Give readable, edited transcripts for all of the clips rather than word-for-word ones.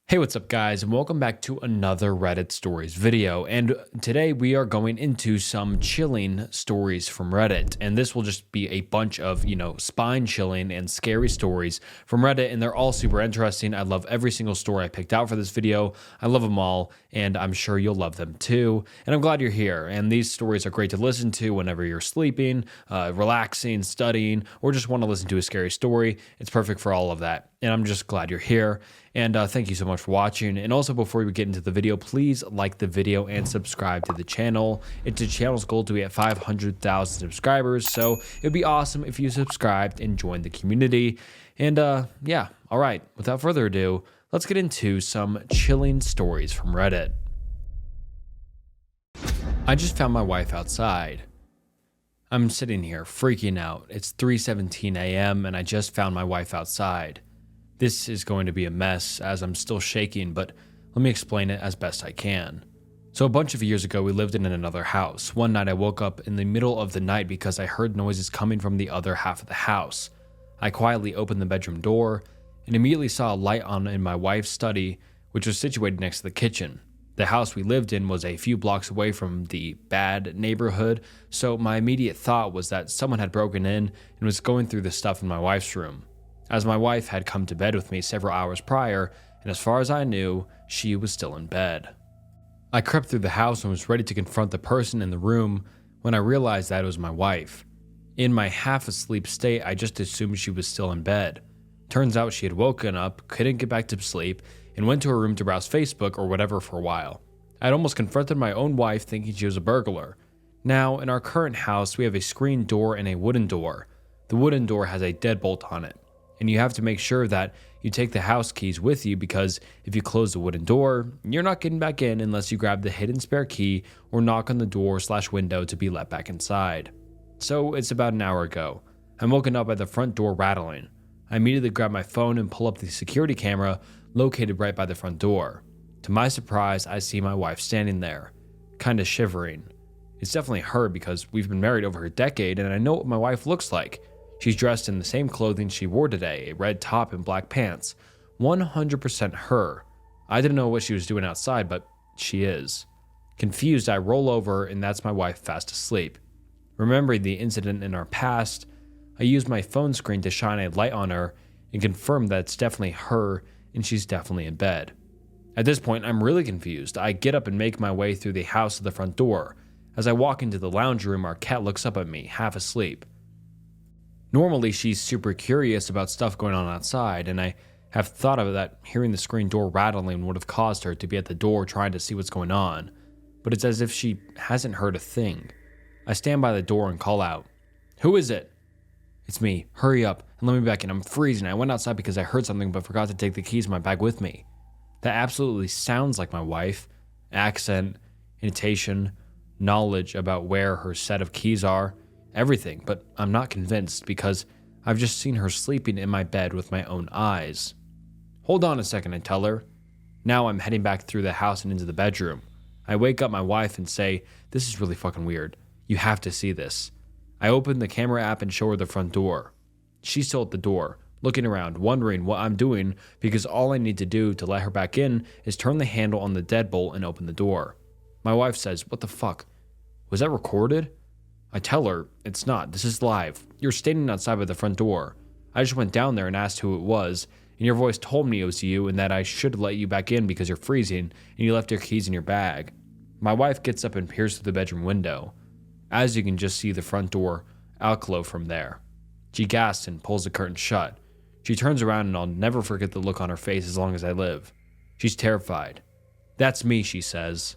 Hey, what's up guys, and welcome back to another Reddit stories video. And today we are going into some chilling stories from Reddit. And this will just be a bunch of, spine chilling and scary stories from Reddit. And they're all super interesting. I love every single story I picked out for this video. I love them all, and I'm sure you'll love them too. And I'm glad you're here. And these stories are great to listen to whenever you're sleeping, relaxing, studying, or just want to listen to a scary story. It's perfect for all of that. And I'm just glad you're here. And thank you so much for watching. And also, before we get into the video, please like the video and subscribe to the channel. It's the channel's goal to be at 500,000 subscribers. So it would be awesome if you subscribed and joined the community. And yeah, all right, without further ado, let's get into some chilling stories from Reddit. I just found my wife outside. I'm sitting here freaking out. It's 3:17 a.m. and I just found my wife outside. This is going to be a mess as I'm still shaking, but let me explain it as best I can. So a bunch of years ago, we lived in another house. One night I woke up in the middle of the night because I heard noises coming from the other half of the house. I quietly opened the bedroom door and immediately saw a light on in my wife's study, which was situated next to the kitchen. The house we lived in was a few blocks away from the bad neighborhood, so my immediate thought was that someone had broken in and was going through the stuff in my wife's room, as my wife had come to bed with me several hours prior, and as far as I knew, she was still in bed. I crept through the house and was ready to confront the person in the room when I realized that it was my wife. In my half-asleep state, I just assumed she was still in bed. Turns out she had woken up, couldn't get back to sleep, and went to her room to browse Facebook or whatever for a while. I'd almost confronted my own wife thinking she was a burglar. Now, in our current house, we have a screen door and a wooden door. The wooden door has a deadbolt on it, and you have to make sure that you take the house keys with you, because if you close the wooden door, you're not getting back in unless you grab the hidden spare key or knock on the door/window to be let back inside. So it's about an hour ago. I'm woken up by the front door rattling. I immediately grab my phone and pull up the security camera located right by the front door. To my surprise, I see my wife standing there, kinda shivering. It's definitely her because we've been married over a decade and I know what my wife looks like. She's dressed in the same clothing she wore today, a red top and black pants. 100% her. I didn't know what she was doing outside, but she is. Confused, I roll over and that's my wife fast asleep. Remembering the incident in our past, I use my phone screen to shine a light on her and confirm that it's definitely her and she's definitely in bed. At this point, I'm really confused. I get up and make my way through the house to the front door. As I walk into the lounge room, our cat looks up at me, half asleep. Normally, she's super curious about stuff going on outside, and I have thought of that hearing the screen door rattling would have caused her to be at the door trying to see what's going on, but it's as if she hasn't heard a thing. I stand by the door and call out, "Who is it?" "It's me. Hurry up and let me back in. I'm freezing. I went outside because I heard something but forgot to take the keys in my bag with me." That absolutely sounds like my wife. Accent, intonation, knowledge about where her set of keys are. Everything, but I'm not convinced because I've just seen her sleeping in my bed with my own eyes. "Hold on a second," I tell her. Now I'm heading back through the house and into the bedroom. I wake up my wife and say, "This is really fucking weird. You have to see this." I open the camera app and show her the front door. She's still at the door, looking around, wondering what I'm doing because all I need to do to let her back in is turn the handle on the deadbolt and open the door. My wife says, "What the fuck? Was that recorded?" I tell her, "It's not. This is live. You're standing outside by the front door. I just went down there and asked who it was, and your voice told me it was you and that I should let you back in because you're freezing and you left your keys in your bag." My wife gets up and peers through the bedroom window. As you can just see the front door alcove from there. She gasps and pulls the curtain shut. She turns around and I'll never forget the look on her face as long as I live. She's terrified. "That's me," she says.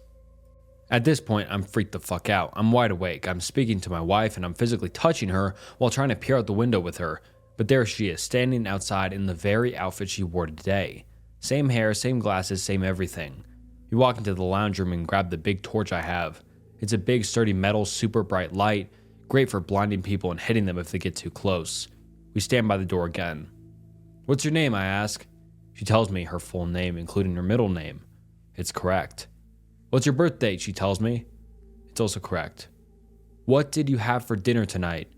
At this point, I'm freaked the fuck out. I'm wide awake. I'm speaking to my wife and I'm physically touching her while trying to peer out the window with her. But there she is, standing outside in the very outfit she wore today. Same hair, same glasses, same everything. We walk into the lounge room and grab the big torch I have. It's a big, sturdy metal, super bright light, great for blinding people and hitting them if they get too close. We stand by the door again. "What's your name?" I ask. She tells me her full name, including her middle name. It's correct. "What's your birth date?" she tells me. It's also correct. "What did you have for dinner tonight?"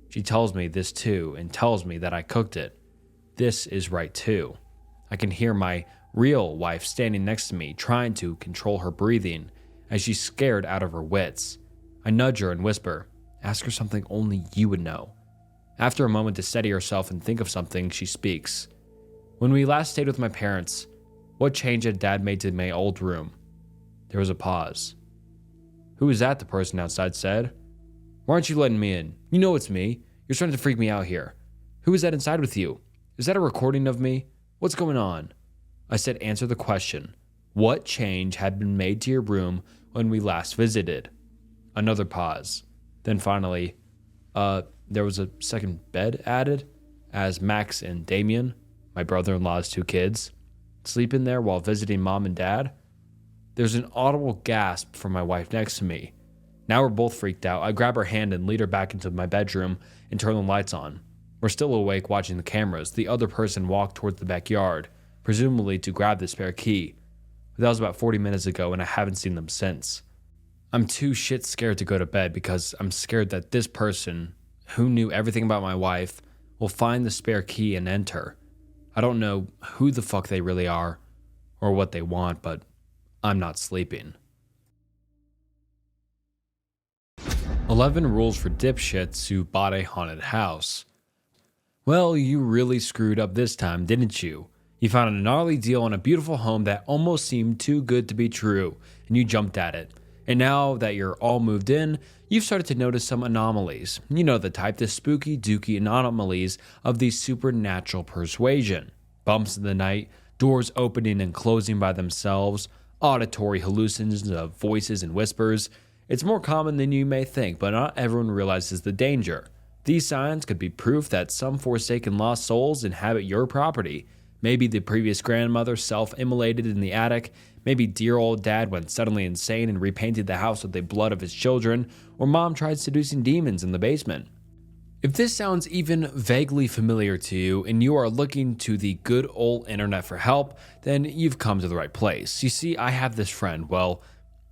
She tells me this too and tells me that I cooked it. This is right too. I can hear my real wife standing next to me, trying to control her breathing as she's scared out of her wits. I nudge her and whisper, "Ask her something only you would know." After a moment to steady herself and think of something, she speaks. "When we last stayed with my parents, what change had Dad made to my old room?" There was a pause. "Who is that?" the person outside said. "Why aren't you letting me in? You know it's me. You're starting to freak me out here. Who is that inside with you? Is that a recording of me? What's going on?" I said, "Answer the question. What change had been made to your room when we last visited?" Another pause. Then finally, there was a second bed added, as Max and Damien, my brother-in-law's two kids, sleep in there while visiting Mom and Dad. There's an audible gasp from my wife next to me. Now we're both freaked out. I grab her hand and lead her back into my bedroom and turn the lights on. We're still awake watching the cameras. The other person walked towards the backyard, presumably to grab the spare key. But that was about 40 minutes ago, and I haven't seen them since. I'm too shit scared to go to bed because I'm scared that this person, who knew everything about my wife, will find the spare key and enter. I don't know who the fuck they really are or what they want, but I'm not sleeping. 11 rules for dipshits who bought a haunted house. Well, you really screwed up this time, didn't you? You found a gnarly deal on a beautiful home that almost seemed too good to be true, and you jumped at it. And now that you're all moved in, you've started to notice some anomalies. You know the type, the spooky dooky anomalies of the supernatural persuasion. Bumps in the night, doors opening and closing by themselves, auditory hallucinations of voices and whispers. It's more common than you may think, but not everyone realizes the danger. These signs could be proof that some forsaken lost souls inhabit your property. Maybe the previous grandmother self-immolated in the attic. Maybe dear old dad went suddenly insane and repainted the house with the blood of his children. Or mom tried seducing demons in the basement. If this sounds even vaguely familiar to you and you are looking to the good old internet for help, then you've come to the right place. You see, I have this friend,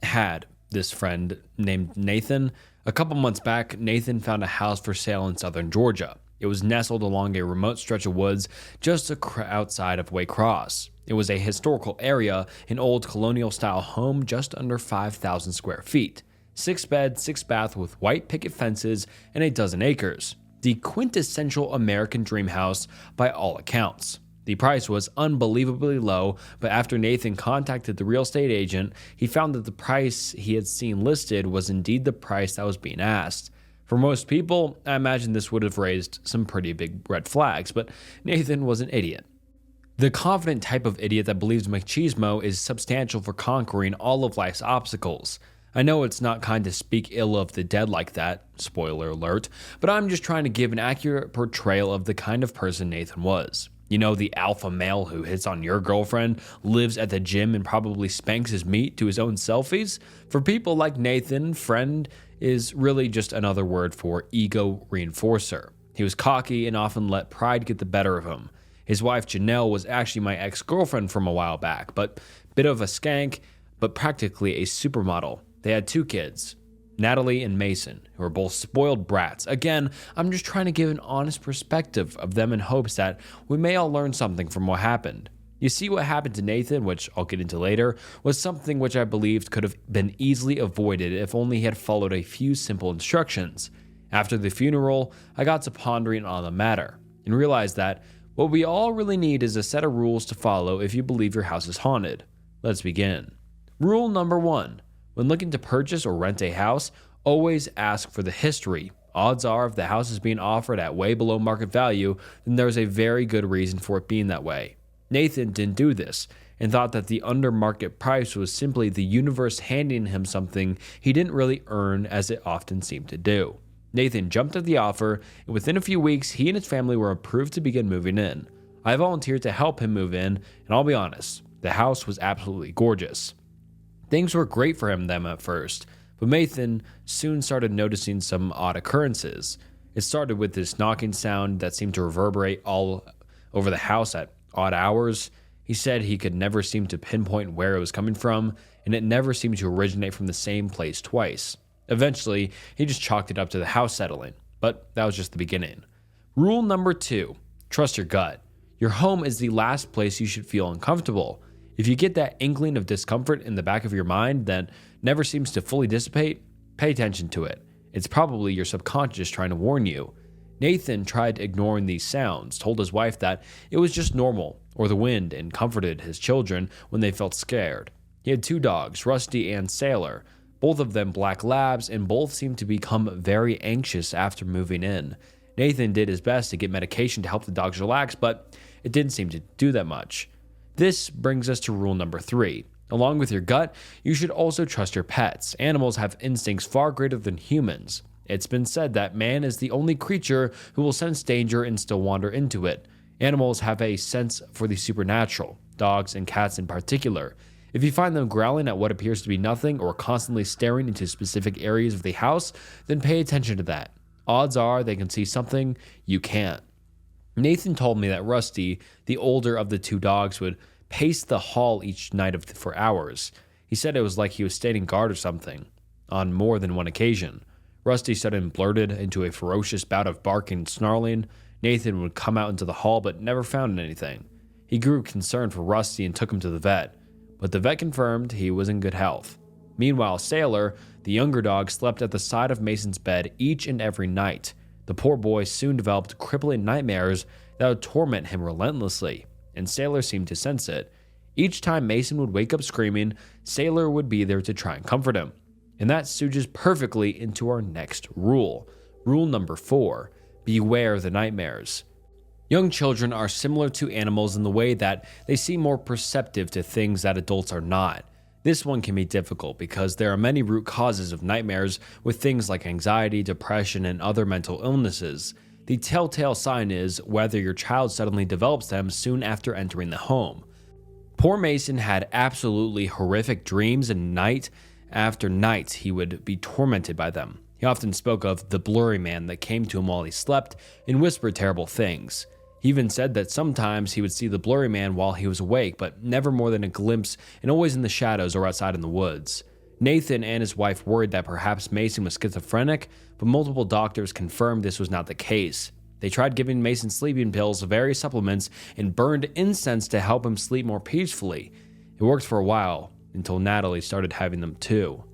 had this friend named Nathan. A couple months back, Nathan found a house for sale in southern Georgia. It was nestled along a remote stretch of woods just outside of Waycross. It was a historical area, an old colonial-style home just under 5,000 square feet. 6 bed, 6 bath with white picket fences and a dozen acres. The quintessential American dream house by all accounts. The price was unbelievably low, but after Nathan contacted the real estate agent, he found that the price he had seen listed was indeed the price that was being asked. For most people, I imagine this would have raised some pretty big red flags, but Nathan was an idiot. The confident type of idiot that believes machismo is substantial for conquering all of life's obstacles. I know it's not kind to speak ill of the dead like that, spoiler alert, but I'm just trying to give an accurate portrayal of the kind of person Nathan was. You know, the alpha male who hits on your girlfriend, lives at the gym, and probably spanks his meat to his own selfies? For people like Nathan, friend is really just another word for ego reinforcer. He was cocky and often let pride get the better of him. His wife Janelle was actually my ex-girlfriend from a while back, but bit of a skank, but practically a supermodel. They had 2 kids, Natalie and Mason, who are both spoiled brats. Again, I'm just trying to give an honest perspective of them in hopes that we may all learn something from what happened. You see, what happened to Nathan, which I'll get into later, was something which I believed could have been easily avoided if only he had followed a few simple instructions. After the funeral, I got to pondering on the matter and realized that what we all really need is a set of rules to follow if you believe your house is haunted. Let's begin. Rule number 1. When looking to purchase or rent a house, always ask for the history. Odds are if the house is being offered at way below market value, then there's a very good reason for it being that way. Nathan didn't do this and thought that the under market price was simply the universe handing him something he didn't really earn, as it often seemed to do. Nathan jumped at the offer, and within a few weeks, he and his family were approved to begin moving in. I volunteered to help him move in, and I'll be honest, the house was absolutely gorgeous. Things were great for him then at first, but Nathan soon started noticing some odd occurrences. It started with this knocking sound that seemed to reverberate all over the house at odd hours. He said he could never seem to pinpoint where it was coming from, and it never seemed to originate from the same place twice. Eventually, he just chalked it up to the house settling, but that was just the beginning. Rule number 2, trust your gut. Your home is the last place you should feel uncomfortable. If you get that inkling of discomfort in the back of your mind that never seems to fully dissipate, pay attention to it. It's probably your subconscious trying to warn you. Nathan tried ignoring these sounds, told his wife that it was just normal, or the wind, and comforted his children when they felt scared. He had 2 dogs, Rusty and Sailor, both of them black labs, and both seemed to become very anxious after moving in. Nathan did his best to get medication to help the dogs relax, but it didn't seem to do that much. This brings us to rule number 3. Along with your gut, you should also trust your pets. Animals have instincts far greater than humans. It's been said that man is the only creature who will sense danger and still wander into it. Animals have a sense for the supernatural, dogs and cats in particular. If you find them growling at what appears to be nothing or constantly staring into specific areas of the house, then pay attention to that. Odds are they can see something you can't. Nathan told me that Rusty, the older of the 2 dogs, would pace the hall each night for hours. He said it was like he was standing guard or something, on more than one occasion. Rusty suddenly blurted into a ferocious bout of barking and snarling. Nathan would come out into the hall but never found anything. He grew concerned for Rusty and took him to the vet, but the vet confirmed he was in good health. Meanwhile, Sailor, the younger dog, slept at the side of Mason's bed each and every night. The poor boy soon developed crippling nightmares that would torment him relentlessly, and Sailor seemed to sense it. Each time Mason would wake up screaming, Sailor would be there to try and comfort him. And that stooges perfectly into our next rule. Rule number 4, beware the nightmares. Young children are similar to animals in the way that they seem more perceptive to things that adults are not. This one can be difficult because there are many root causes of nightmares with things like anxiety, depression, and other mental illnesses. The telltale sign is whether your child suddenly develops them soon after entering the home. Poor Mason had absolutely horrific dreams, and night after night he would be tormented by them. He often spoke of the blurry man that came to him while he slept and whispered terrible things. He even said that sometimes he would see the blurry man while he was awake, but never more than a glimpse, and always in the shadows or outside in the woods. Nathan and his wife worried that perhaps Mason was schizophrenic, but multiple doctors confirmed this was not the case. They tried giving Mason sleeping pills, various supplements, and burned incense to help him sleep more peacefully. It worked for a while, until Natalie started having them too.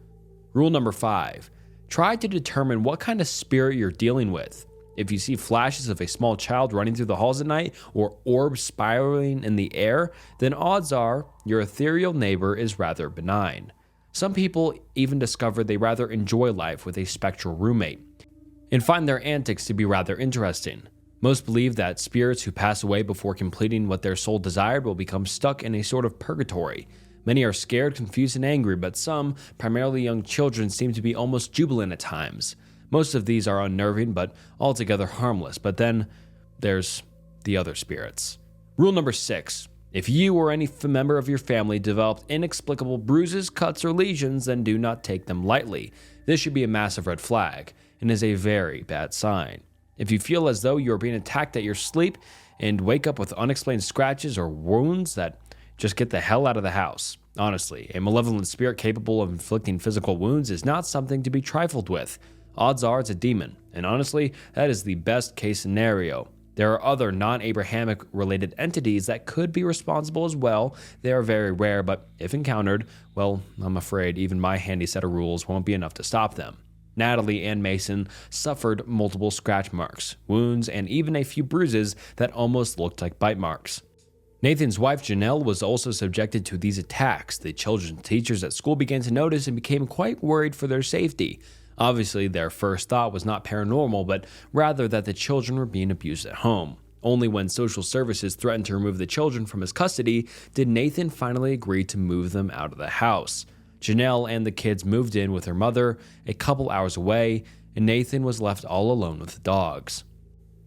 Rule number 5. Try to determine what kind of spirit you're dealing with. If you see flashes of a small child running through the halls at night or orbs spiraling in the air, then odds are your ethereal neighbor is rather benign. Some people even discover they rather enjoy life with a spectral roommate and find their antics to be rather interesting. Most believe that spirits who pass away before completing what their soul desired will become stuck in a sort of purgatory. Many are scared, confused, and angry, but some, primarily young children, seem to be almost jubilant at times. Most of these are unnerving, but altogether harmless. But then there's the other spirits. Rule number 6. If you or any member of your family developed inexplicable bruises, cuts, or lesions, then do not take them lightly. This should be a massive red flag and is a very bad sign. If you feel as though you are being attacked at your sleep and wake up with unexplained scratches or wounds, that just get the hell out of the house. Honestly, a malevolent spirit capable of inflicting physical wounds is not something to be trifled with. Odds are it's a demon, and honestly, that is the best case scenario. There are other non-Abrahamic related entities that could be responsible as well. They are very rare, but if encountered, well, I'm afraid even my handy set of rules won't be enough to stop them. Natalie and Mason suffered multiple scratch marks, wounds, and even a few bruises that almost looked like bite marks. Nathan's wife Janelle was also subjected to these attacks. The children's teachers at school began to notice and became quite worried for their safety. Obviously, their first thought was not paranormal, but rather that the children were being abused at home. Only when social services threatened to remove the children from his custody did Nathan finally agree to move them out of the house. Janelle and the kids moved in with her mother a couple hours away, and Nathan was left all alone with the dogs.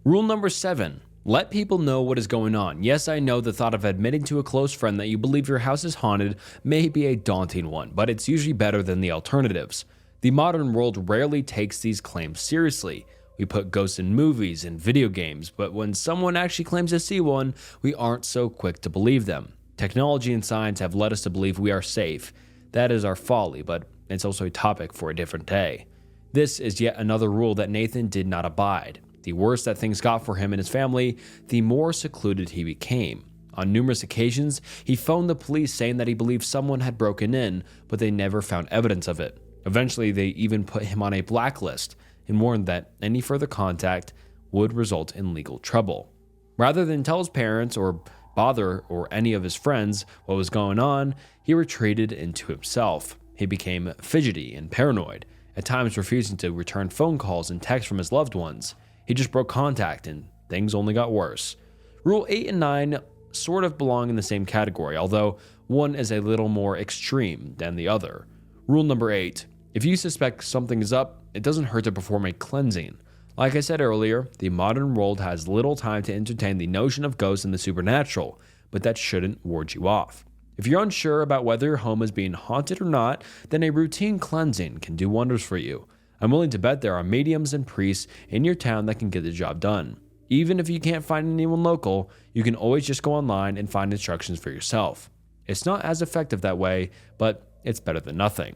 Rule number 7. Let people know what is going on. Yes, I know the thought of admitting to a close friend that you believe your house is haunted may be a daunting one, but it's usually better than the alternatives. The modern world rarely takes these claims seriously. We put ghosts in movies and video games, but when someone actually claims to see one, we aren't so quick to believe them. Technology and science have led us to believe we are safe. That is our folly, but it's also a topic for a different day. This is yet another rule that Nathan did not abide. The worse that things got for him and his family, the more secluded he became. On numerous occasions, he phoned the police saying that he believed someone had broken in, but they never found evidence of it. Eventually, they even put him on a blacklist and warned that any further contact would result in legal trouble. Rather than tell his parents or bother or any of his friends what was going on, he retreated into himself. He became fidgety and paranoid, at times refusing to return phone calls and texts from his loved ones. He just broke contact and things only got worse. Rule 8 and 9 sort of belong in the same category, although one is a little more extreme than the other. Rule number 8. If you suspect something is up, it doesn't hurt to perform a cleansing. Like I said earlier, the modern world has little time to entertain the notion of ghosts and the supernatural, but that shouldn't ward you off. If you're unsure about whether your home is being haunted or not, then a routine cleansing can do wonders for you. I'm willing to bet there are mediums and priests in your town that can get the job done. Even if you can't find anyone local, you can always just go online and find instructions for yourself. It's not as effective that way, but it's better than nothing.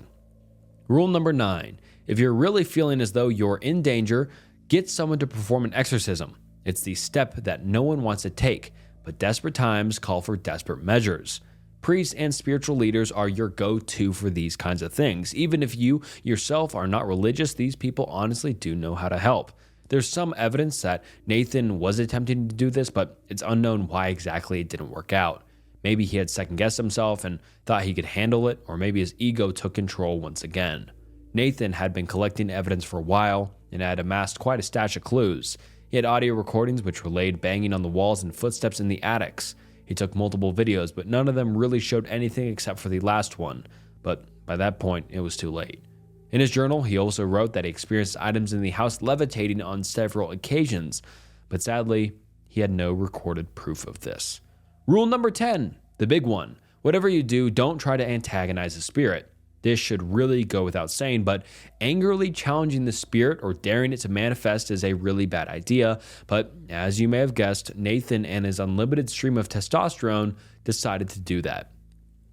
Rule number 9. If you're really feeling as though you're in danger, get someone to perform an exorcism. It's the step that no one wants to take, but desperate times call for desperate measures. Priests and spiritual leaders are your go-to for these kinds of things. Even if you yourself are not religious, these people honestly do know how to help. There's some evidence that Nathan was attempting to do this, but it's unknown why exactly it didn't work out. Maybe he had second-guessed himself and thought he could handle it, or maybe his ego took control once again. Nathan had been collecting evidence for a while and had amassed quite a stash of clues. He had audio recordings which relayed banging on the walls and footsteps in the attics. He took multiple videos, but none of them really showed anything except for the last one. But by that point, it was too late. In his journal, he also wrote that he experienced items in the house levitating on several occasions, but sadly, he had no recorded proof of this. Rule number 10, the big one. Whatever you do, don't try to antagonize the spirit. This should really go without saying, but angrily challenging the spirit or daring it to manifest is a really bad idea. But as you may have guessed, Nathan and his unlimited stream of testosterone decided to do that.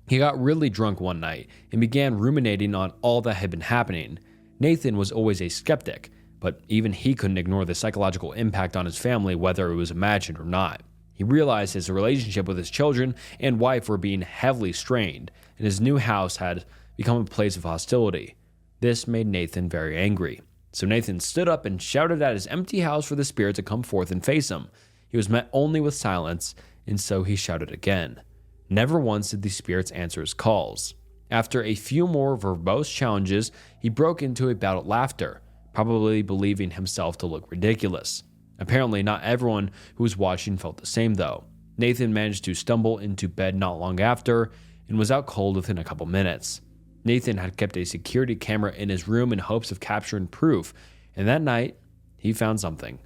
He got really drunk one night and began ruminating on all that had been happening. Nathan was always a skeptic, but even he couldn't ignore the psychological impact on his family, whether it was imagined or not. He realized his relationship with his children and wife were being heavily strained, and his new house had become a place of hostility. This made Nathan very angry. So Nathan stood up and shouted at his empty house for the spirit to come forth and face him. He was met only with silence, and so he shouted again. Never once did the spirits answer his calls. After a few more verbose challenges, he broke into a bout of laughter, probably believing himself to look ridiculous. Apparently, not everyone who was watching felt the same, though. Nathan managed to stumble into bed not long after and was out cold within a couple minutes. Nathan had kept a security camera in his room in hopes of capturing proof, and that night, he found something.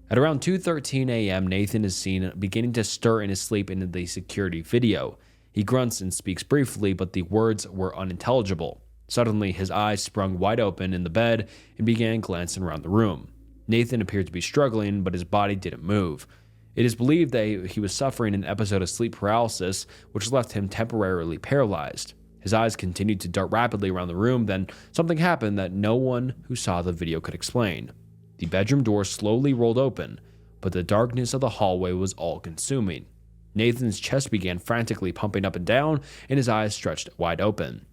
At around 2:13 a.m., Nathan is seen beginning to stir in his sleep in the security video. He grunts and speaks briefly, but the words were unintelligible. Suddenly, his eyes sprung wide open in the bed and began glancing around the room. Nathan appeared to be struggling, but his body didn't move. It is believed that he was suffering an episode of sleep paralysis, which left him temporarily paralyzed. His eyes continued to dart rapidly around the room, then something happened that no one who saw the video could explain. The bedroom door slowly rolled open, but the darkness of the hallway was all-consuming. Nathan's chest began frantically pumping up and down, and his eyes stretched wide open.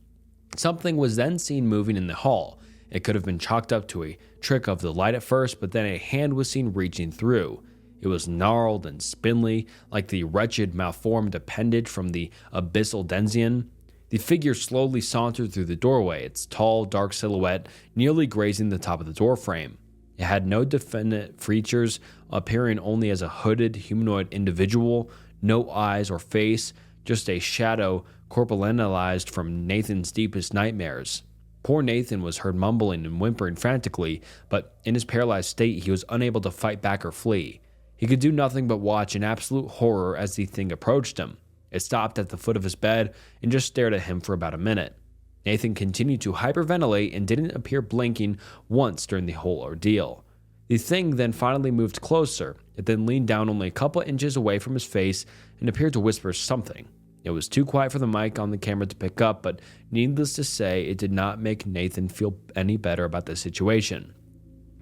Something was then seen moving in the hall. It could have been chalked up to a trick of the light at first, but then a hand was seen reaching through. It was gnarled and spindly, like the wretched malformed appendage from the abyssal Denzian. The figure slowly sauntered through the doorway, its tall, dark silhouette nearly grazing the top of the doorframe. It had no definite features, appearing only as a hooded humanoid individual, no eyes or face, just a shadow corpulentalized from Nathan's deepest nightmares. Poor Nathan was heard mumbling and whimpering frantically, but in his paralyzed state, he was unable to fight back or flee. He could do nothing but watch in absolute horror as the thing approached him. It stopped at the foot of his bed and just stared at him for about a minute. Nathan continued to hyperventilate and didn't appear blinking once during the whole ordeal. The thing then finally moved closer. It then leaned down only a couple inches away from his face and appeared to whisper something. It was too quiet for the mic on the camera to pick up, but needless to say, it did not make Nathan feel any better about the situation.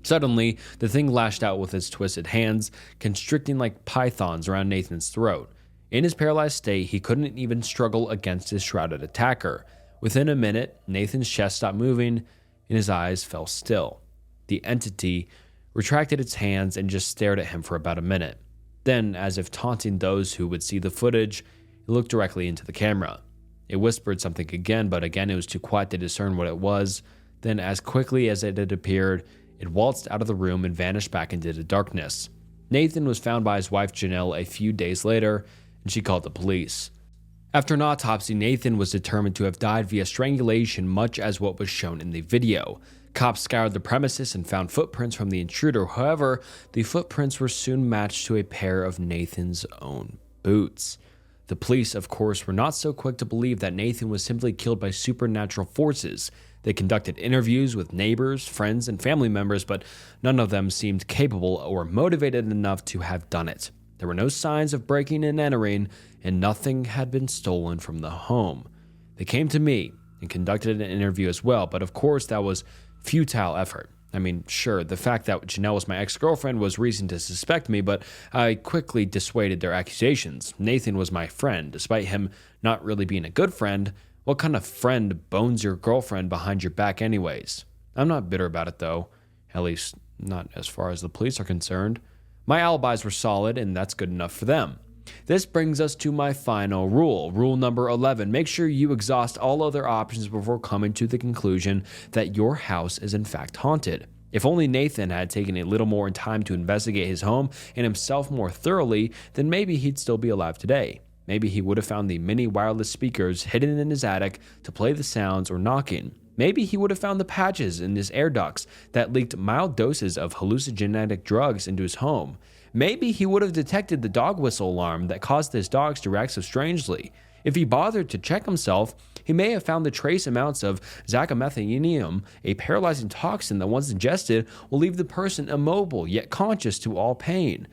Suddenly, the thing lashed out with its twisted hands, constricting like pythons around Nathan's throat. In his paralyzed state, he couldn't even struggle against his shrouded attacker. Within a minute, Nathan's chest stopped moving and his eyes fell still. The entity retracted its hands and just stared at him for about a minute. Then, as if taunting those who would see the footage, it looked directly into the camera. It whispered something again, but again it was too quiet to discern what it was. Then, as quickly as it had appeared, it waltzed out of the room and vanished back into the darkness. Nathan was found by his wife Janelle a few days later, and she called the police. After an autopsy, Nathan was determined to have died via strangulation, much as what was shown in the video. Cops scoured the premises and found footprints from the intruder. However, the footprints were soon matched to a pair of Nathan's own boots. The police, of course, were not so quick to believe that Nathan was simply killed by supernatural forces. They conducted interviews with neighbors, friends, and family members, but none of them seemed capable or motivated enough to have done it. There were no signs of breaking and entering, and nothing had been stolen from the home. They came to me and conducted an interview as well, but of course that was futile effort. I mean, sure, the fact that Janelle was my ex-girlfriend was reason to suspect me, but I quickly dissuaded their accusations. Nathan was my friend. Despite him not really being a good friend, what kind of friend bones your girlfriend behind your back anyways? I'm not bitter about it though, at least not as far as the police are concerned. My alibis were solid, and that's good enough for them. This brings us to my final rule. Rule number 11. Make sure you exhaust all other options before coming to the conclusion that your house is in fact haunted. If only Nathan had taken a little more time to investigate his home and himself more thoroughly, then maybe he'd still be alive today. Maybe he would have found the mini wireless speakers hidden in his attic to play the sounds or knocking. Maybe he would have found the patches in his air ducts that leaked mild doses of hallucinogenic drugs into his home. Maybe he would have detected the dog whistle alarm that caused his dogs to react so strangely. If he bothered to check himself, he may have found the trace amounts of zacamethinium, a paralyzing toxin that once ingested will leave the person immobile yet conscious to all pain.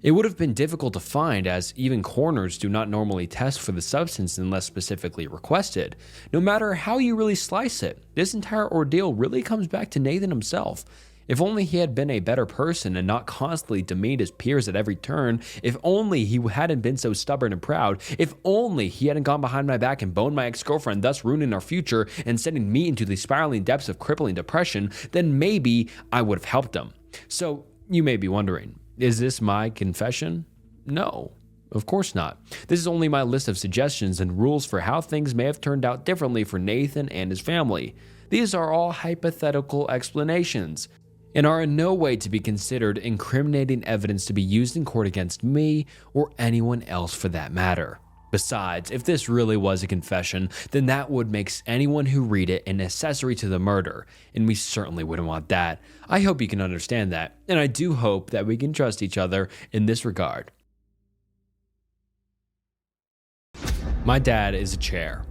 It would have been difficult to find, as even coroners do not normally test for the substance unless specifically requested. No matter how you really slice it, this entire ordeal really comes back to Nathan himself. If only he had been a better person and not constantly demeaned his peers at every turn. If only he hadn't been so stubborn and proud. If only he hadn't gone behind my back and boned my ex-girlfriend, thus ruining our future and sending me into the spiraling depths of crippling depression, then maybe I would have helped him. So you may be wondering, is this my confession? No, of course not. This is only my list of suggestions and rules for how things may have turned out differently for Nathan and his family. These are all hypothetical explanations and are in no way to be considered incriminating evidence to be used in court against me or anyone else for that matter. Besides, if this really was a confession, then that would make anyone who read it an accessory to the murder, and we certainly wouldn't want that. I hope you can understand that, and I do hope that we can trust each other in this regard. My dad is a chair.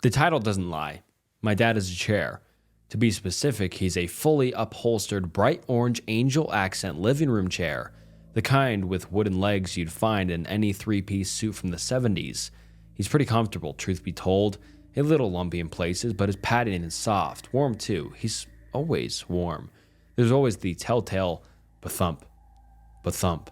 The title doesn't lie. My dad is a chair. To be specific, he's a fully upholstered bright orange angel accent living room chair. The kind with wooden legs you'd find in any three-piece suit from the 70s. He's pretty comfortable, truth be told. A little lumpy in places, but his padding is soft. Warm too. He's always warm. There's always the telltale ba-thump, ba-thump,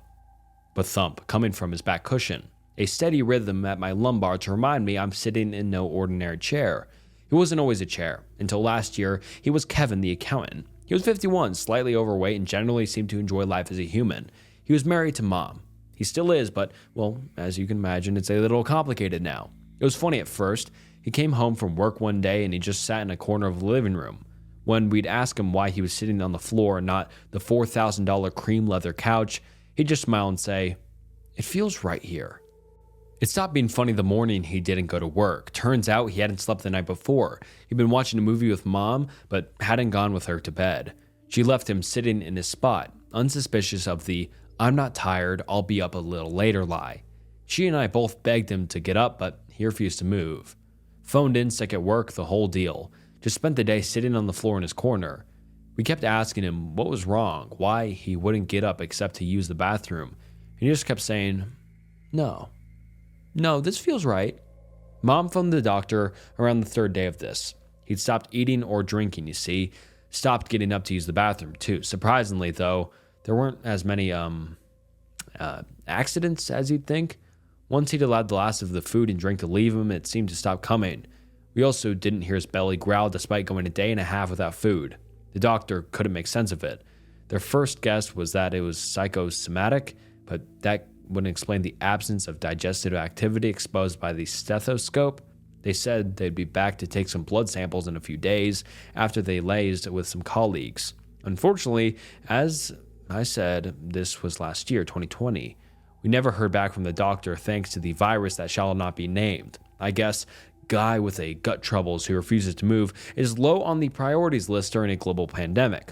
ba-thump coming from his back cushion. A steady rhythm at my lumbar to remind me I'm sitting in no ordinary chair. He wasn't always a chair. Until last year, he was Kevin the accountant. He was 51, slightly overweight, and generally seemed to enjoy life as a human. He was married to Mom. He still is, but, well, as you can imagine, it's a little complicated now. It was funny at first. He came home from work one day and he just sat in a corner of the living room. When we'd ask him why he was sitting on the floor and not the $4,000 cream leather couch, he'd just smile and say, "It feels right here." It stopped being funny the morning he didn't go to work. Turns out he hadn't slept the night before. He'd been watching a movie with Mom, but hadn't gone with her to bed. She left him sitting in his spot, unsuspicious of the "I'm not tired, I'll be up a little later" lie. She and I both begged him to get up, but he refused to move. Phoned in sick at work, the whole deal. Just spent the day sitting on the floor in his corner. We kept asking him what was wrong, why he wouldn't get up except to use the bathroom. And he just kept saying, No, this feels right." Mom phoned the doctor around the third day of this. He'd stopped eating or drinking, you see. Stopped getting up to use the bathroom, too. Surprisingly, though, there weren't as many accidents as you'd think. Once he'd allowed the last of the food and drink to leave him, it seemed to stop coming. We also didn't hear his belly growl despite going a day and a half without food. The doctor couldn't make sense of it. Their first guess was that it was psychosomatic, but that wouldn't explain the absence of digestive activity exposed by the stethoscope. They said they'd be back to take some blood samples in a few days after they liaised with some colleagues. Unfortunately, as I said, this was last year, 2020. We never heard back from the doctor thanks to the virus that shall not be named. I guess guy with a gut troubles who refuses to move is low on the priorities list during a global pandemic.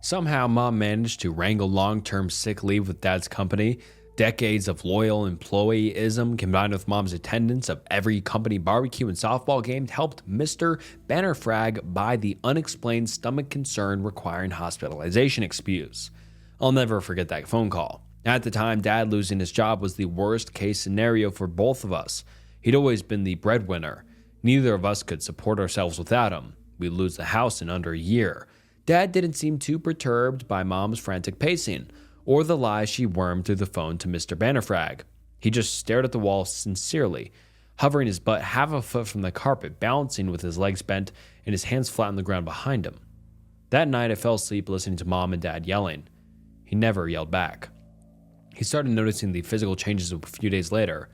Somehow, Mom managed to wrangle long-term sick leave with Dad's company. Decades of loyal employeeism combined with Mom's attendance of every company barbecue and softball game helped Mr. Bannerfrag buy the unexplained stomach concern requiring hospitalization excuse. I'll never forget that phone call. At the time, Dad losing his job was the worst case scenario for both of us. He'd always been the breadwinner. Neither of us could support ourselves without him. We'd lose the house in under a year. Dad didn't seem too perturbed by Mom's frantic pacing, or the lies she wormed through the phone to Mr. Bannerfrag. He just stared at the wall sincerely, hovering his butt half a foot from the carpet, balancing with his legs bent and his hands flat on the ground behind him. That night, I fell asleep listening to Mom and Dad yelling. He never yelled back. He started noticing the physical changes a few days later.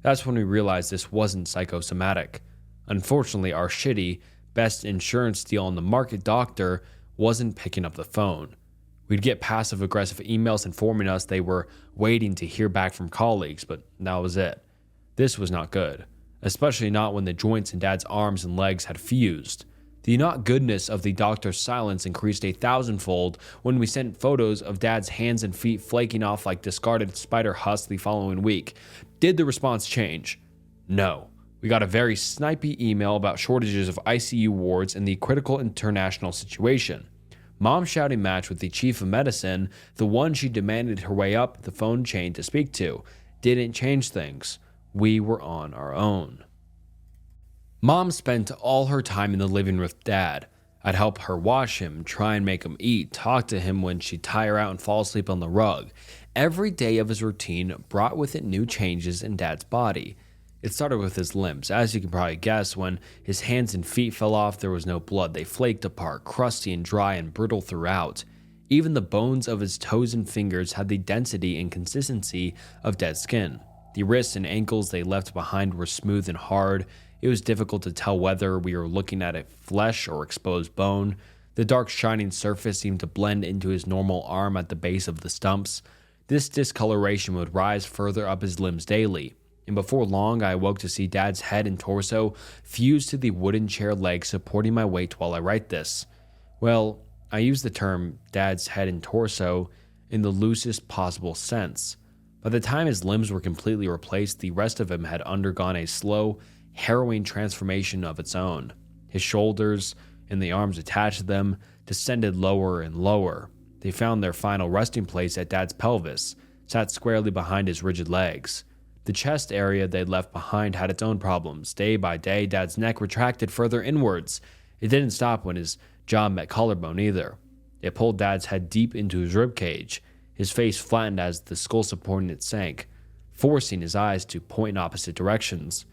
That's when we realized this wasn't psychosomatic. Unfortunately, our shitty, best insurance deal on the market doctor wasn't picking up the phone. We'd get passive-aggressive emails informing us they were waiting to hear back from colleagues, but that was it. This was not good, especially not when the joints in Dad's arms and legs had fused. The not goodness of the doctor's silence increased 1,000-fold when we sent photos of Dad's hands and feet flaking off like discarded spider husk the following week. Did the response change? No. We got a very snipey email about shortages of ICU wards and the critical international situation. Mom shouting match with the chief of medicine, the one she demanded her way up the phone chain to speak to, didn't change things. We were on our own. Mom spent all her time in the living room with Dad. I'd help her wash him, try and make him eat, talk to him when she'd tire out and fall asleep on the rug. Every day of his routine brought with it new changes in Dad's body. It started with his limbs. As you can probably guess, when his hands and feet fell off, there was no blood. They flaked apart, crusty and dry and brittle throughout. Even the bones of his toes and fingers had the density and consistency of dead skin. The wrists and ankles they left behind were smooth and hard. It was difficult to tell whether we were looking at a flesh or exposed bone. The dark shining surface seemed to blend into his normal arm at the base of the stumps. This discoloration would rise further up his limbs daily. And before long, I awoke to see Dad's head and torso fused to the wooden chair legs supporting my weight while I write this. Well, I use the term Dad's head and torso in the loosest possible sense. By the time his limbs were completely replaced, the rest of him had undergone a slow, harrowing transformation of its own. His shoulders and the arms attached to them descended lower and lower. They found their final resting place at Dad's pelvis, sat squarely behind his rigid legs. The chest area they'd left behind had its own problems. Day by day, Dad's neck retracted further inwards. It didn't stop when his jaw met collarbone either. It pulled Dad's head deep into his ribcage. His face flattened as the skull supporting it sank, forcing his eyes to point in opposite directions.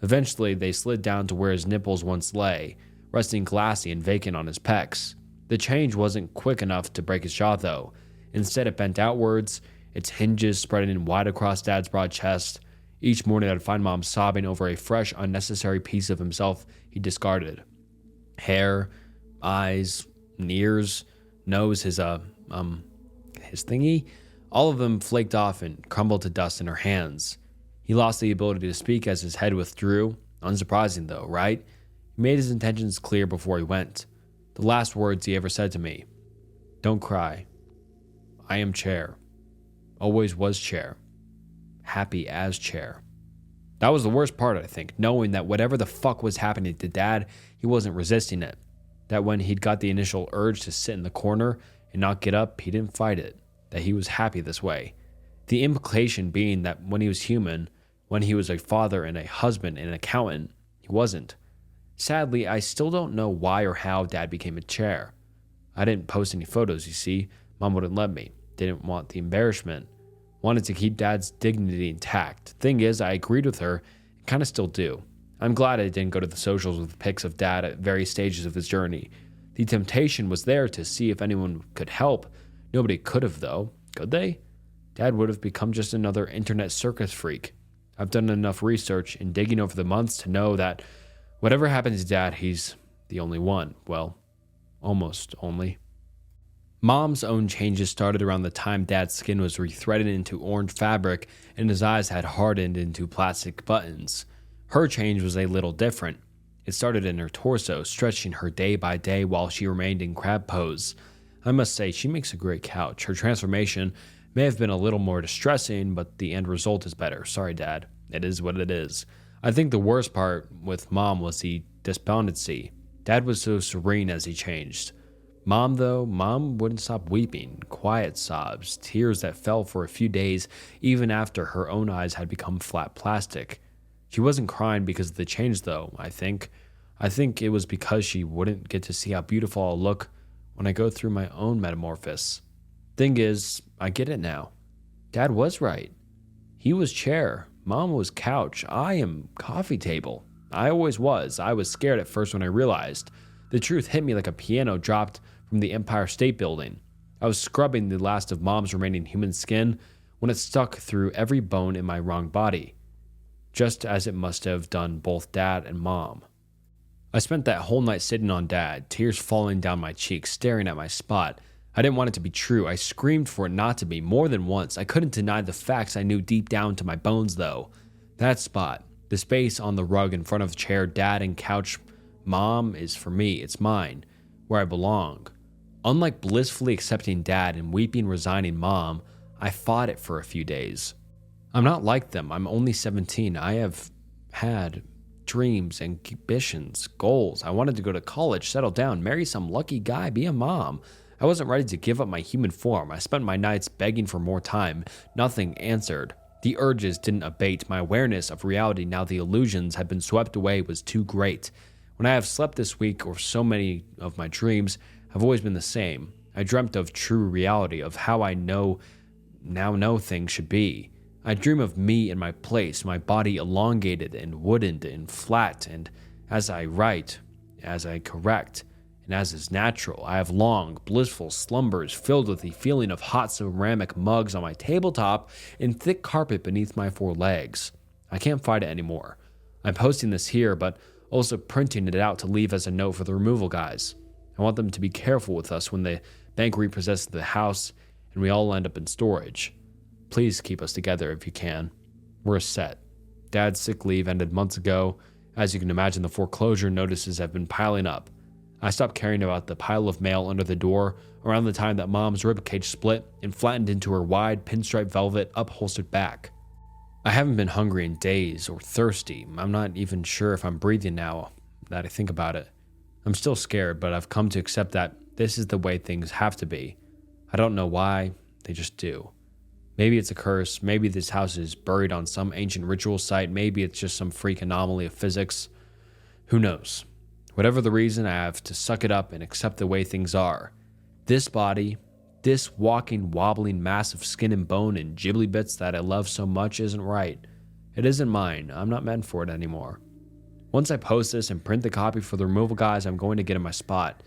Eventually, they slid down to where his nipples once lay, resting glassy and vacant on his pecs. The change wasn't quick enough to break his jaw, though. Instead, it bent outwards, its hinges spreading wide across Dad's broad chest. Each morning, I'd find Mom sobbing over a fresh, unnecessary piece of himself he discarded. Hair, eyes, ears, nose, his thingy, all of them flaked off and crumbled to dust in her hands. He lost the ability to speak as his head withdrew. Unsurprising though, right? He made his intentions clear before he went. The last words he ever said to me, "Don't cry. I am Chair. Always was Chair. Happy as Chair." That was the worst part, I think, knowing that whatever the fuck was happening to Dad, he wasn't resisting it. That when he'd got the initial urge to sit in the corner and not get up, he didn't fight it. That he was happy this way. The implication being that when he was human, when he was a father and a husband and an accountant, he wasn't. Sadly, I still don't know why or how Dad became a chair. I didn't post any photos, you see. Mom wouldn't let me. Didn't want the embarrassment. Wanted to keep Dad's dignity intact. Thing is, I agreed with her, and kind of still do. I'm glad I didn't go to the socials with pics of Dad at various stages of his journey. The temptation was there to see if anyone could help. Nobody could have, though. Could they? Dad would have become just another internet circus freak. I've done enough research and digging over the months to know that whatever happened to Dad, he's the only one. Well, almost only. Mom's own changes started around the time Dad's skin was rethreaded into orange fabric and his eyes had hardened into plastic buttons. Her change was a little different. It started in her torso, stretching her day by day while she remained in crab pose. I must say, she makes a great couch. Her transformation may have been a little more distressing, but the end result is better. Sorry, Dad. It is what it is. I think the worst part with Mom was the despondency. Dad was so serene as he changed. Mom, though, Mom wouldn't stop weeping. Quiet sobs, tears that fell for a few days, even after her own eyes had become flat plastic. She wasn't crying because of the change, though, I think. I think it was because she wouldn't get to see how beautiful I'll look when I go through my own metamorphosis. Thing is, I get it now. Dad was right. He was chair. Mom was couch. I am coffee table. I always was. I was scared at first when I realized. The truth hit me like a piano dropped from the Empire State Building. I was scrubbing the last of Mom's remaining human skin when it stuck through every bone in my wrong body, just as it must have done both Dad and Mom. I spent that whole night sitting on Dad, tears falling down my cheeks, staring at my spot. I didn't want it to be true. I screamed for it not to be more than once. I couldn't deny the facts I knew deep down to my bones, though. That spot, the space on the rug in front of the chair, Dad and couch, Mom, is for me. It's mine, where I belong. Unlike blissfully accepting Dad and weeping, resigning Mom, I fought it for a few days. I'm not like them. I'm only 17. I have had dreams, ambitions, goals. I wanted to go to college, settle down, marry some lucky guy, be a mom. I wasn't ready to give up my human form. I spent my nights begging for more time. Nothing answered. The urges didn't abate. My awareness of reality, now the illusions had been swept away, was too great. When I have slept this week, or so many of my dreams have always been the same. I dreamt of true reality, of how I now know things should be. I dream of me in my place, my body elongated and woodened and flat, and as I write, as I correct, and as is natural, I have long, blissful slumbers filled with the feeling of hot ceramic mugs on my tabletop and thick carpet beneath my four legs. I can't fight it anymore. I'm posting this here, but also printing it out to leave as a note for the removal guys. I want them to be careful with us when the bank repossesses the house and we all end up in storage. Please keep us together if you can. We're a set. Dad's sick leave ended months ago. As you can imagine, the foreclosure notices have been piling up. I stopped caring about the pile of mail under the door around the time that Mom's ribcage split and flattened into her wide pinstripe velvet upholstered back. I haven't been hungry in days or thirsty. I'm not even sure if I'm breathing now that I think about it. I'm still scared, but I've come to accept that this is the way things have to be. I don't know why, they just do. Maybe it's a curse, maybe this house is buried on some ancient ritual site, maybe it's just some freak anomaly of physics. Who knows? Whatever the reason, I have to suck it up and accept the way things are. This body, this walking, wobbling mass of skin and bone and ghibli bits that I love so much isn't right. It isn't mine. I'm not meant for it anymore. Once I post this and print the copy for the removal guys, I'm going to get in my spot.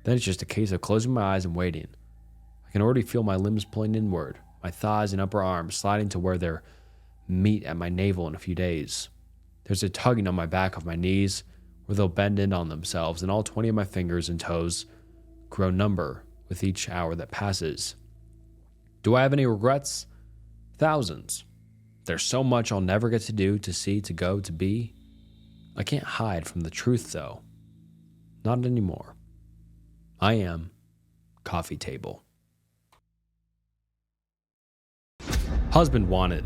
Then it's just a case of closing my eyes and waiting. I can already feel my limbs pulling inward, my thighs and upper arms sliding to where they'll meet at my navel in a few days. There's a tugging on my back of my knees, where they'll bend in on themselves, and all 20 of my fingers and toes grow number with each hour that passes. Do I have any regrets? Thousands. There's so much I'll never get to do, to see, to go, to be. I can't hide from the truth, though. Not anymore. I am coffee table. Husband wanted.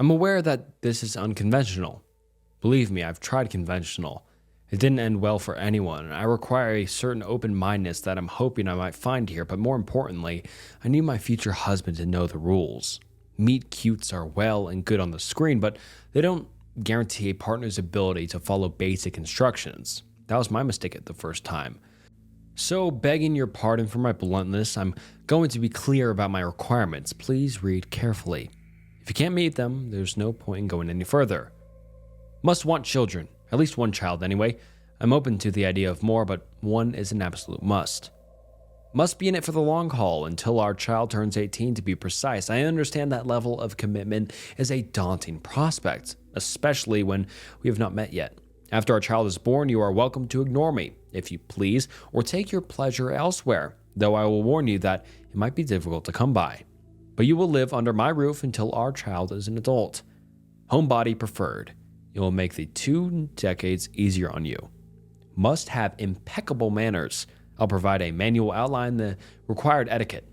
I'm aware that this is unconventional. Believe me, I've tried conventional. It didn't end well for anyone, and I require a certain open-mindedness that I'm hoping I might find here, but more importantly, I need my future husband to know the rules. Meet cutes are well and good on the screen, but they don't guarantee a partner's ability to follow basic instructions. That was my mistake at the first time. So, begging your pardon for my bluntness, I'm going to be clear about my requirements. Please read carefully. If you can't meet them, there's no point in going any further. Must want children, at least one child anyway. I'm open to the idea of more, but one is an absolute must. Must be in it for the long haul until our child turns 18 to be precise. I understand that level of commitment is a daunting prospect, especially when we have not met yet. After our child is born, you are welcome to ignore me, if you please, or take your pleasure elsewhere, though I will warn you that it might be difficult to come by. But you will live under my roof until our child is an adult. Homebody preferred. It will make the 2 decades easier on you. Must have impeccable manners. I'll provide a manual outline, the required etiquette.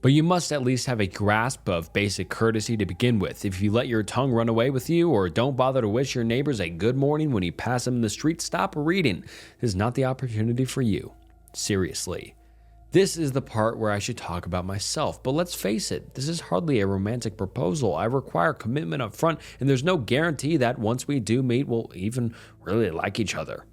But you must at least have a grasp of basic courtesy to begin with. If you let your tongue run away with you or don't bother to wish your neighbors a good morning when you pass them in the street, stop reading. This is not the opportunity for you. Seriously. This is the part where I should talk about myself, but let's face it, this is hardly a romantic proposal. I require commitment up front, and there's no guarantee that once we do meet, we'll even really like each other.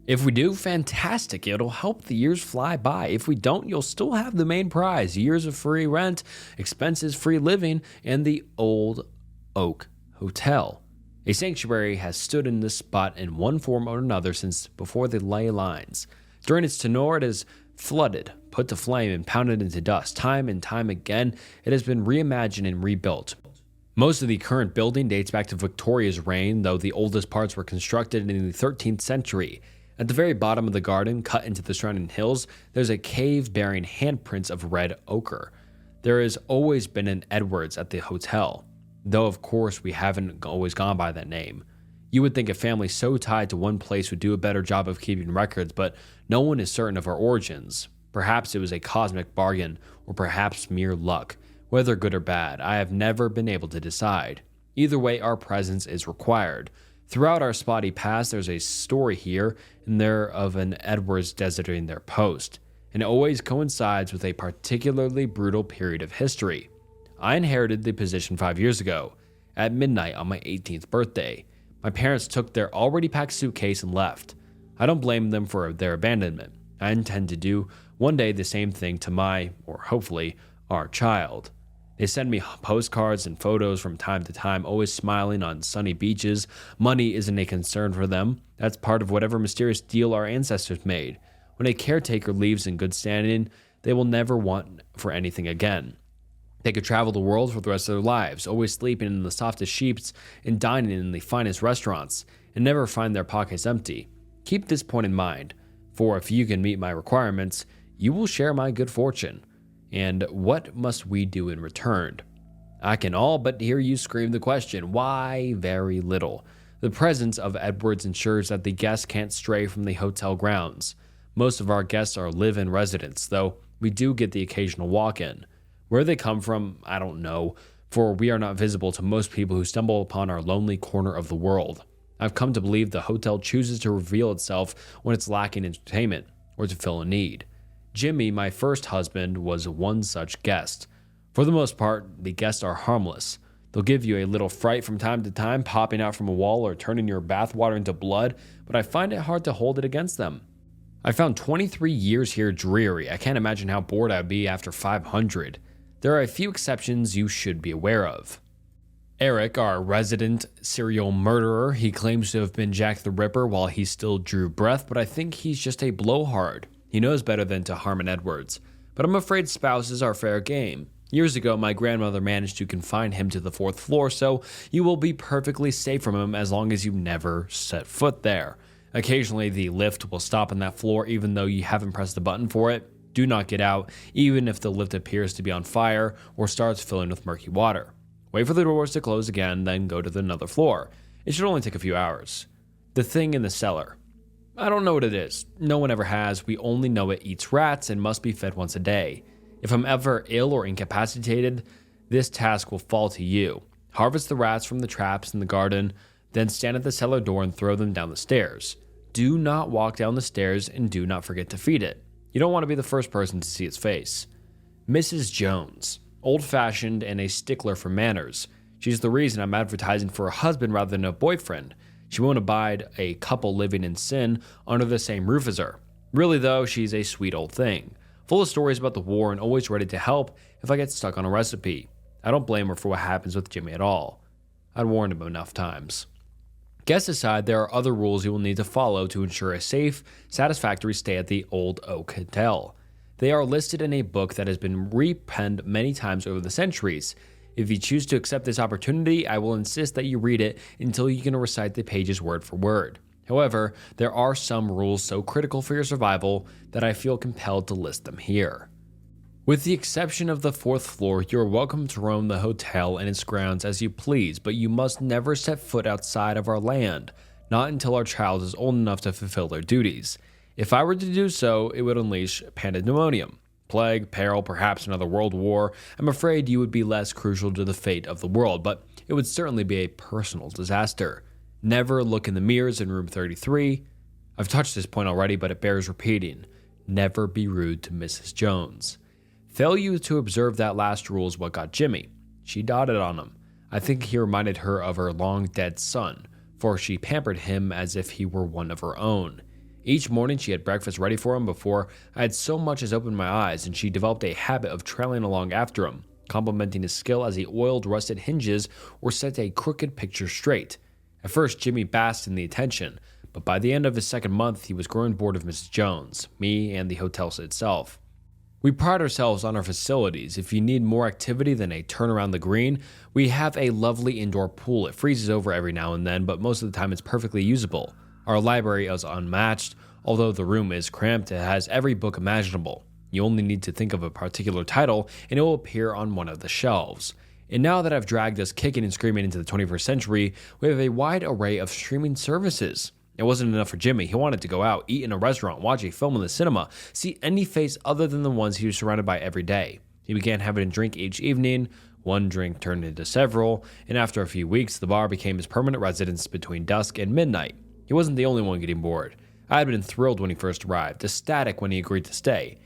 If we do, fantastic. It'll help the years fly by. If we don't, you'll still have the main prize, years of free rent, expenses, free living, and the Old Oak Hotel. A sanctuary has stood in this spot in one form or another since before the ley lines. During its tenure, it has flooded, put to flame, and pounded into dust. Time and time again, it has been reimagined and rebuilt. Most of the current building dates back to Victoria's reign, though the oldest parts were constructed in the 13th century. At the very bottom of the garden, cut into the surrounding hills, there's a cave bearing handprints of red ochre. There has always been an Edwards at the hotel, though of course we haven't always gone by that name. You would think a family so tied to one place would do a better job of keeping records, but no one is certain of our origins. Perhaps it was a cosmic bargain, or perhaps mere luck. Whether good or bad, I have never been able to decide. Either way, our presence is required. Throughout our spotty past, there's a story here and there of an Edwards deserting their post, and it always coincides with a particularly brutal period of history. I inherited the position 5 years ago, at midnight on my 18th birthday. My parents took their already packed suitcase and left. I don't blame them for their abandonment. I intend to do one day the same thing to my, or hopefully, our child. They send me postcards and photos from time to time, always smiling on sunny beaches. Money isn't a concern for them. That's part of whatever mysterious deal our ancestors made. When a caretaker leaves in good standing, they will never want for anything again. They could travel the world for the rest of their lives, always sleeping in the softest sheets and dining in the finest restaurants, and never find their pockets empty. Keep this point in mind, for if you can meet my requirements, you will share my good fortune. And what must we do in return? I can all but hear you scream the question. Why? Very little. The presence of Edwards ensures that the guests can't stray from the hotel grounds. Most of our guests are live-in residents, though we do get the occasional walk-in. Where they come from, I don't know, for we are not visible to most people who stumble upon our lonely corner of the world. I've come to believe the hotel chooses to reveal itself when it's lacking entertainment, or to fill a need. Jimmy, my first husband, was one such guest. For the most part, the guests are harmless. They'll give you a little fright from time to time, popping out from a wall or turning your bathwater into blood, but I find it hard to hold it against them. I found 23 years here dreary. I can't imagine how bored I'd be after 500. There are a few exceptions you should be aware of. Eric, our resident serial murderer, he claims to have been Jack the Ripper while he still drew breath, but I think he's just a blowhard. He knows better than to harm an Edwards. But I'm afraid spouses are fair game. Years ago, my grandmother managed to confine him to the 4th floor, so you will be perfectly safe from him as long as you never set foot there. Occasionally, the lift will stop on that floor even though you haven't pressed the button for it. Do not get out, even if the lift appears to be on fire or starts filling with murky water. Wait for the doors to close again, then go to another floor. It should only take a few hours. The thing in the cellar. I don't know what it is. No one ever has. We only know it eats rats and must be fed once a day. If I'm ever ill or incapacitated, this task will fall to you. Harvest the rats from the traps in the garden, then stand at the cellar door and throw them down the stairs. Do not walk down the stairs and do not forget to feed it. You don't want to be the first person to see its face. Mrs. Jones. Old-fashioned and a stickler for manners. She's the reason I'm advertising for a husband rather than a boyfriend. She won't abide a couple living in sin under the same roof as her. Really though, she's a sweet old thing, full of stories about the war and always ready to help if I get stuck on a recipe. I don't blame her for what happens with Jimmy at all. I'd warned him enough times. Guests aside, there are other rules you will need to follow to ensure a safe, satisfactory stay at the Old Oak Hotel. They are listed in a book that has been repenned many times over the centuries. If you choose to accept this opportunity, I will insist that you read it until you can recite the pages word for word. However, there are some rules so critical for your survival that I feel compelled to list them here. With the exception of the 4th floor, you are welcome to roam the hotel and its grounds as you please, but you must never set foot outside of our land, not until our child is old enough to fulfill their duties. If I were to do so, it would unleash pandemonium. Plague, peril, perhaps another world war. I'm afraid you would be less crucial to the fate of the world, but it would certainly be a personal disaster. Never look in the mirrors in room 33. I've touched this point already, but it bears repeating. Never be rude to Mrs. Jones. Failure to observe that last rule is what got Jimmy. She dotted on him. I think he reminded her of her long-dead son, for she pampered him as if he were one of her own. Each morning she had breakfast ready for him before I had so much as opened my eyes, and she developed a habit of trailing along after him, complimenting his skill as he oiled rusted hinges or set a crooked picture straight. At first, Jimmy basked in the attention, but by the end of his second month, he was growing bored of Mrs. Jones, me, and the hotel itself. We pride ourselves on our facilities. If you need more activity than a turn around the green, we have a lovely indoor pool. It freezes over every now and then, but most of the time it's perfectly usable. Our library is unmatched. Although the room is cramped, it has every book imaginable. You only need to think of a particular title, and it will appear on one of the shelves. And now that I've dragged us kicking and screaming into the 21st century, we have a wide array of streaming services. It wasn't enough for Jimmy. He wanted to go out, eat in a restaurant, watch a film in the cinema, see any face other than the ones he was surrounded by every day. He began having a drink each evening. One drink turned into several, and after a few weeks, the bar became his permanent residence between dusk and midnight. He wasn't the only one getting bored. I had been thrilled when he first arrived, ecstatic when he agreed to stay.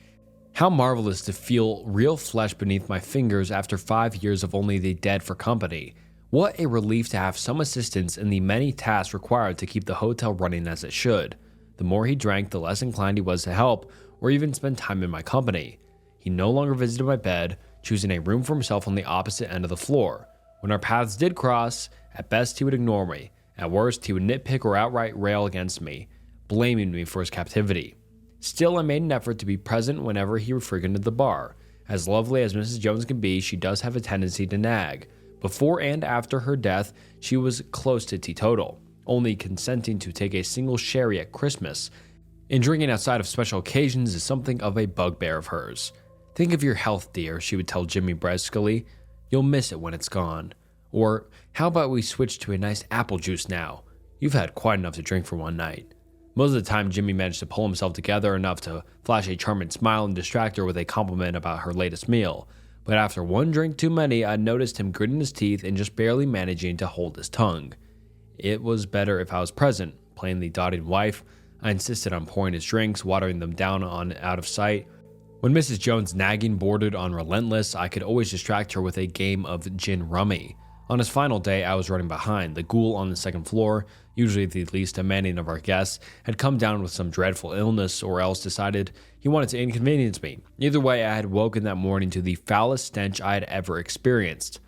How marvelous to feel real flesh beneath my fingers after 5 years of only the dead for company. What a relief to have some assistance in the many tasks required to keep the hotel running as it should. The more he drank, the less inclined he was to help or even spend time in my company. He no longer visited my bed, choosing a room for himself on the opposite end of the floor. When our paths did cross, at best he would ignore me. At worst, he would nitpick or outright rail against me, blaming me for his captivity. Still, I made an effort to be present whenever he frequented the bar. As lovely as Mrs. Jones can be, she does have a tendency to nag. Before and after her death, she was close to teetotal, only consenting to take a single sherry at Christmas, and drinking outside of special occasions is something of a bugbear of hers. Think of your health, dear, she would tell Jimmy briskly. You'll miss it when it's gone. Or, how about we switch to a nice apple juice now? You've had quite enough to drink for one night. Most of the time, Jimmy managed to pull himself together enough to flash a charming smile and distract her with a compliment about her latest meal. But after one drink too many, I noticed him gritting his teeth and just barely managing to hold his tongue. It was better if I was present, playing the dotting wife. I insisted on pouring his drinks, watering them down on out of sight. When Mrs. Jones' nagging bordered on relentless, I could always distract her with a game of gin rummy. On his final day, I was running behind. The ghoul on the second floor, usually the least demanding of our guests, had come down with some dreadful illness or else decided he wanted to inconvenience me. Either way, I had woken that morning to the foulest stench I had ever experienced.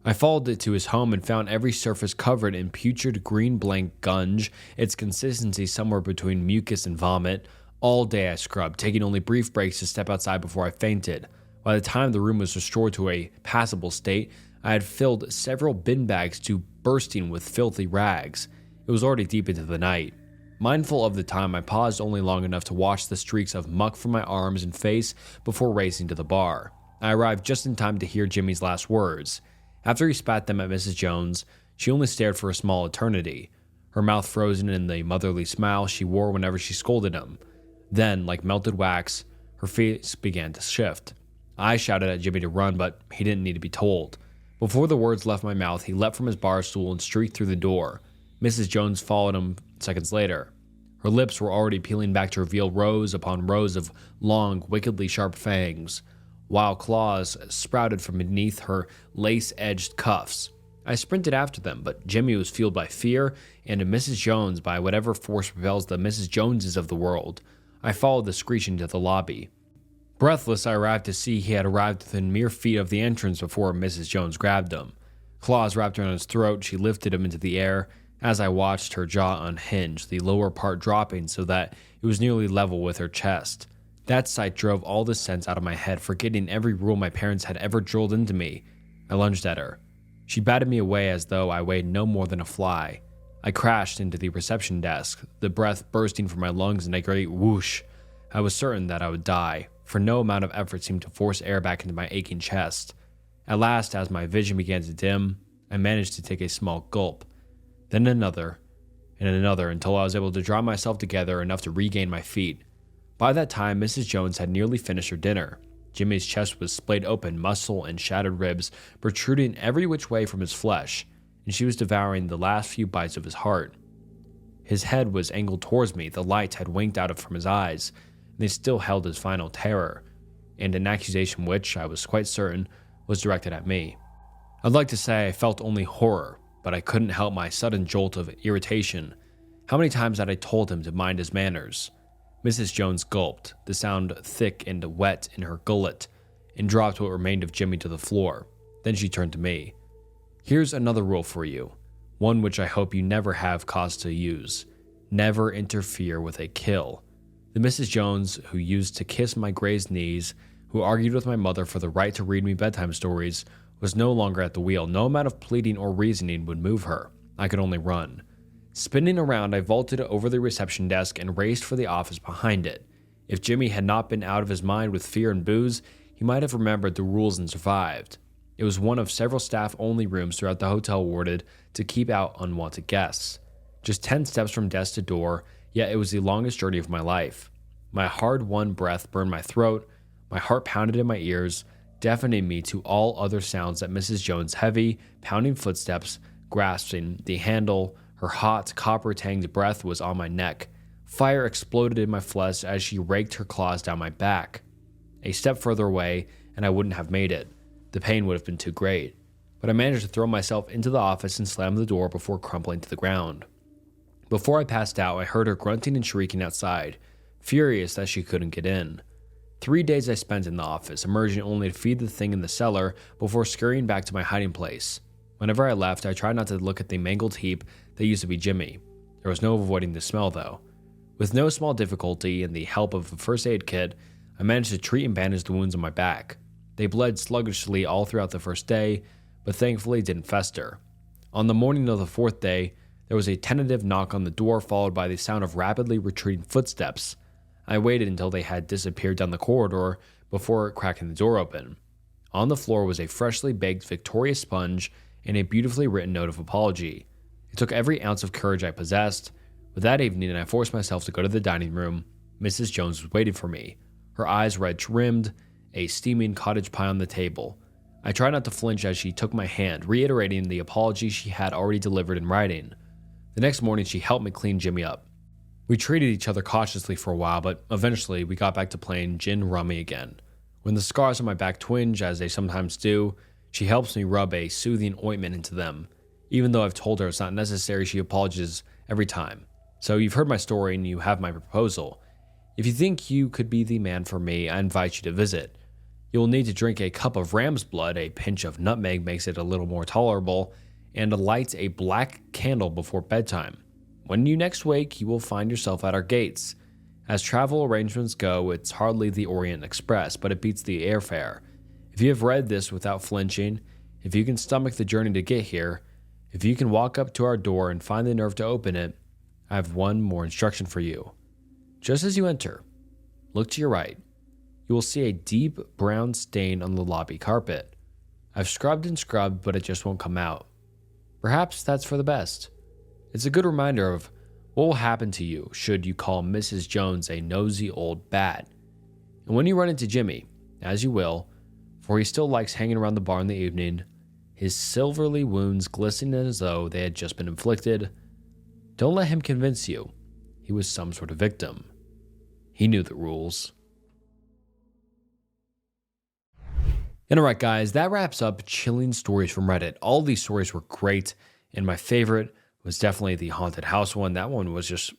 I followed it to his home and found every surface covered in putrid green blank gunge, its consistency somewhere between mucus and vomit. All day I scrubbed, taking only brief breaks to step outside before I fainted. By the time the room was restored to a passable state, I had filled several bin bags to bursting with filthy rags. It was already deep into the night. Mindful of the time, I paused only long enough to wash the streaks of muck from my arms and face before racing to the bar. I arrived just in time to hear Jimmy's last words. After he spat them at Mrs. Jones, she only stared for a small eternity, her mouth frozen in the motherly smile she wore whenever she scolded him. Then, like melted wax, her face began to shift. I shouted at Jimmy to run, but he didn't need to be told. Before the words left my mouth, he leapt from his bar stool and streaked through the door. Mrs. Jones followed him seconds later. Her lips were already peeling back to reveal rows upon rows of long, wickedly sharp fangs, while claws sprouted from beneath her lace-edged cuffs. I sprinted after them, but Jimmy was fueled by fear and Mrs. Jones by whatever force propels the Mrs. Joneses of the world. I followed the screeching to the lobby. Breathless, I arrived to see he had arrived within mere feet of the entrance before Mrs. Jones grabbed him. Claws wrapped around his throat, she lifted him into the air. As I watched, her jaw unhinged, the lower part dropping so that it was nearly level with her chest. That sight drove all the sense out of my head, forgetting every rule my parents had ever drilled into me. I lunged at her. She batted me away as though I weighed no more than a fly. I crashed into the reception desk, the breath bursting from my lungs in a great whoosh. I was certain that I would die, for no amount of effort seemed to force air back into my aching chest. At last, as my vision began to dim, I managed to take a small gulp, then another, and another until I was able to draw myself together enough to regain my feet. By that time, Mrs. Jones had nearly finished her dinner. Jimmy's chest was splayed open, muscle and shattered ribs protruding every which way from his flesh, and she was devouring the last few bites of his heart. His head was angled towards me, the light had winked out from his eyes, and they still held his final terror, and an accusation which, I was quite certain, was directed at me. I'd like to say I felt only horror, but I couldn't help my sudden jolt of irritation. How many times had I told him to mind his manners? Mrs. Jones gulped, the sound thick and wet in her gullet, and dropped what remained of Jimmy to the floor. Then she turned to me. Here's another rule for you, one which I hope you never have cause to use. Never interfere with a kill. The Mrs. Jones who used to kiss my grazed knees, who argued with my mother for the right to read me bedtime stories, was no longer at the wheel. No amount of pleading or reasoning would move her. I could only run. Spinning around, I vaulted over the reception desk and raced for the office behind it. If Jimmy had not been out of his mind with fear and booze, he might have remembered the rules and survived. It was one of several staff-only rooms throughout the hotel warded to keep out unwanted guests. Just 10 steps from desk to door, yet it was the longest journey of my life. My hard-won breath burned my throat, my heart pounded in my ears, deafening me to all other sounds that Mrs. Jones' heavy, pounding footsteps, grasping the handle, her hot, copper-tanged breath was on my neck. Fire exploded in my flesh as she raked her claws down my back. A step further away, and I wouldn't have made it. The pain would have been too great. But I managed to throw myself into the office and slam the door before crumpling to the ground. Before I passed out, I heard her grunting and shrieking outside, furious that she couldn't get in. 3 days I spent in the office, emerging only to feed the thing in the cellar before scurrying back to my hiding place. Whenever I left, I tried not to look at the mangled heap that used to be Jimmy. There was no avoiding the smell, though. With no small difficulty and the help of a first aid kit, I managed to treat and bandage the wounds on my back. They bled sluggishly all throughout the first day, but thankfully didn't fester. On the morning of the fourth day, there was a tentative knock on the door followed by the sound of rapidly retreating footsteps. I waited until they had disappeared down the corridor before cracking the door open. On the floor was a freshly baked Victoria sponge and a beautifully written note of apology. It took every ounce of courage I possessed, but that evening I forced myself to go to the dining room. Mrs. Jones was waiting for me, her eyes red-rimmed, a steaming cottage pie on the table. I tried not to flinch as she took my hand, reiterating the apology she had already delivered in writing. The next morning she helped me clean Jimmy up. We treated each other cautiously for a while, but eventually we got back to playing gin rummy again. When the scars on my back twinge, as they sometimes do, she helps me rub a soothing ointment into them. Even though I've told her it's not necessary, she apologizes every time. So you've heard my story and you have my proposal. If you think you could be the man for me, I invite you to visit. You'll need to drink a cup of ram's blood, a pinch of nutmeg makes it a little more tolerable, and light a black candle before bedtime. When you next wake, you will find yourself at our gates. As travel arrangements go, it's hardly the Orient Express, but it beats the airfare. If you have read this without flinching, if you can stomach the journey to get here, if you can walk up to our door and find the nerve to open it, I have one more instruction for you. Just as you enter, look to your right. You will see a deep brown stain on the lobby carpet. I've scrubbed and scrubbed, but it just won't come out. Perhaps that's for the best. It's a good reminder of what will happen to you should you call Mrs. Jones a nosy old bat. And when you run into Jimmy, as you will, for he still likes hanging around the bar in the evening, his silvery wounds glistening as though they had just been inflicted, don't let him convince you he was some sort of victim. He knew the rules. And alright guys, that wraps up chilling stories from Reddit. All these stories were great, and my favorite was definitely the haunted house one. That one was just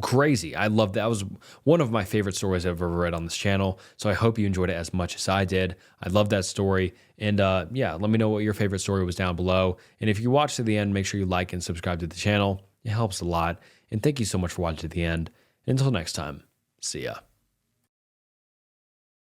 crazy. I love that. That was one of my favorite stories I've ever read on this channel. So I hope you enjoyed it as much as I did. I love that story. And yeah, let me know what your favorite story was down below. And if you watched to the end, make sure you like and subscribe to the channel. It helps a lot. And thank you so much for watching to the end. Until next time, see ya.